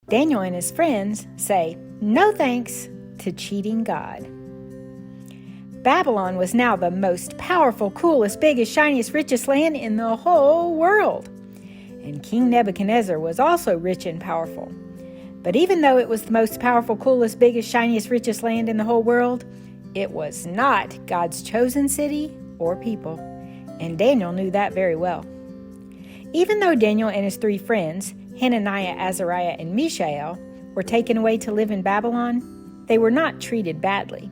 Daniel and his friends say no thanks to cheating God. Babylon was now the most powerful, coolest, biggest, shiniest, richest land in the whole world. And King Nebuchadnezzar was also rich and powerful. But even though it was the most powerful, coolest, biggest, shiniest, richest land in the whole world, it was not God's chosen city or people. And Daniel knew that very well. Even though Daniel and his 3 friends, Hananiah, Azariah, and Mishael, were taken away to live in Babylon, they were not treated badly.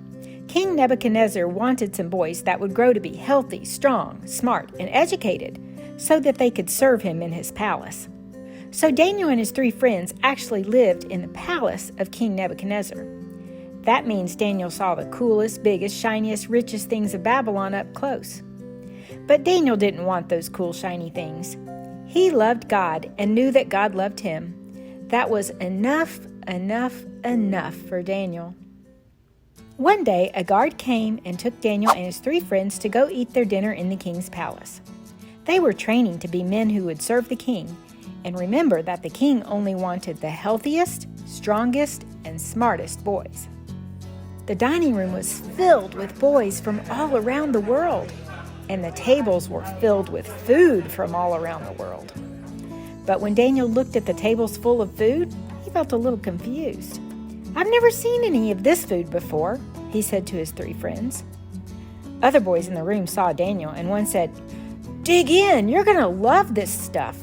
King Nebuchadnezzar wanted some boys that would grow to be healthy, strong, smart, and educated so that they could serve him in his palace. So Daniel and his 3 friends actually lived in the palace of King Nebuchadnezzar. That means Daniel saw the coolest, biggest, shiniest, richest things of Babylon up close. But Daniel didn't want those cool, shiny things. He loved God and knew that God loved him. That was enough for Daniel. One day, a guard came and took Daniel and his 3 friends to go eat their dinner in the king's palace. They were training to be men who would serve the king, and remember that the king only wanted the healthiest, strongest, and smartest boys. The dining room was filled with boys from all around the world, and the tables were filled with food from all around the world. But when Daniel looked at the tables full of food, he felt a little confused. "I've never seen any of this food before," he said to his 3 friends. Other boys in the room saw Daniel, and one said, "Dig in, you're going to love this stuff."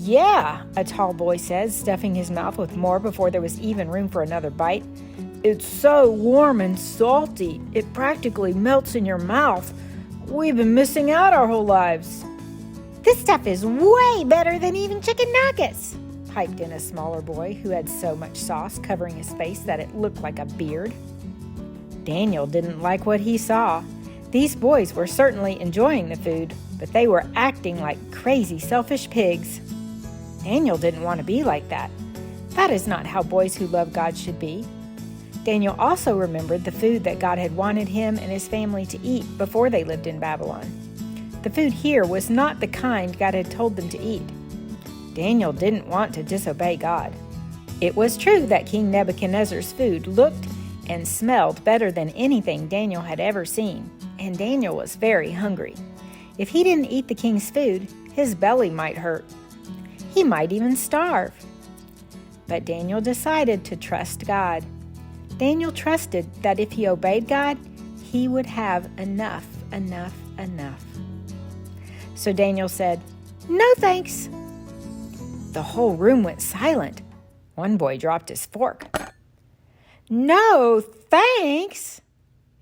"Yeah," a tall boy said, stuffing his mouth with more before there was even room for another bite. "It's so warm and salty, it practically melts in your mouth. We've been missing out our whole lives." "This stuff is way better than even chicken nuggets," piped in a smaller boy who had so much sauce covering his face that it looked like a beard. Daniel didn't like what he saw. These boys were certainly enjoying the food, but they were acting like crazy, selfish pigs. Daniel didn't want to be like that. That is not how boys who love God should be. Daniel also remembered the food that God had wanted him and his family to eat before they lived in Babylon. The food here was not the kind God had told them to eat. Daniel didn't want to disobey God. It was true that King Nebuchadnezzar's food looked and smelled better than anything Daniel had ever seen, and Daniel was very hungry. If he didn't eat the king's food, his belly might hurt. He might even starve. But Daniel decided to trust God. Daniel trusted that if he obeyed God, he would have enough. So Daniel said, "No thanks." The whole room went silent. One boy dropped his fork. "No thanks,"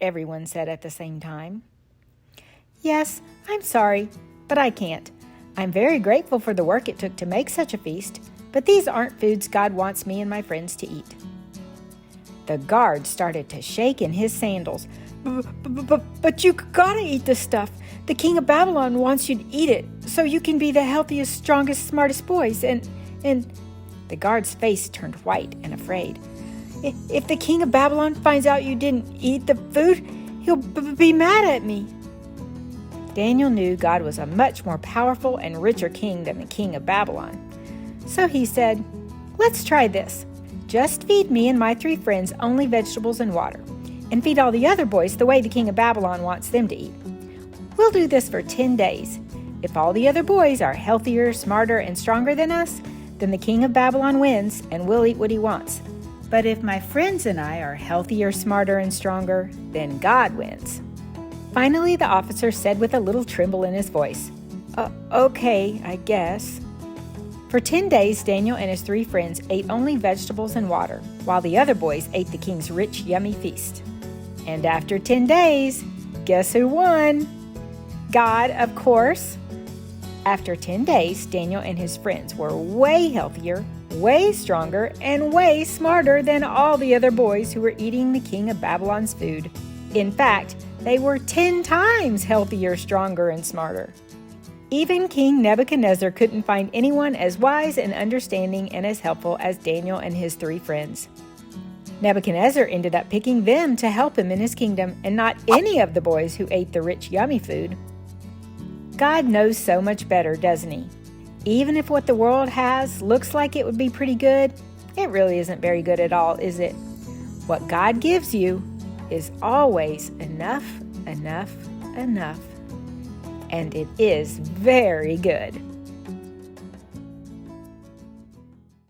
everyone said at the same time. "Yes, I'm sorry, but I can't. I'm very grateful for the work it took to make such a feast, but these aren't foods God wants me and my friends to eat." The guard started to shake in his sandals. But you gotta eat this stuff. The king of Babylon wants you to eat it, so you can be the healthiest, strongest, smartest boys, and the guard's face turned white and afraid. "If the king of Babylon finds out you didn't eat the food, he'll be mad at me." Daniel knew God was a much more powerful and richer king than the king of Babylon. So he said, "Let's try this. Just feed me and my 3 friends only vegetables and water, and feed all the other boys the way the king of Babylon wants them to eat. We'll do this for 10 days. If all the other boys are healthier, smarter, and stronger than us, then the king of Babylon wins and we'll eat what he wants. But if my friends and I are healthier, smarter, and stronger, then God wins." Finally, the officer said with a little tremble in his voice, "Okay, I guess." For 10 days, Daniel and his 3 friends ate only vegetables and water, while the other boys ate the king's rich, yummy feast. And after 10 days, guess who won? God, of course. After 10 days, Daniel and his friends were way healthier, way stronger, and way smarter than all the other boys who were eating the king of Babylon's food. In fact, they were 10 times healthier, stronger, and smarter. Even King Nebuchadnezzar couldn't find anyone as wise and understanding and as helpful as Daniel and his 3 friends. Nebuchadnezzar ended up picking them to help him in his kingdom, and not any of the boys who ate the rich, yummy food. God knows so much better, doesn't he? Even if what the world has looks like it would be pretty good, it really isn't very good at all, is it? What God gives you is always enough, enough, enough. And it is very good.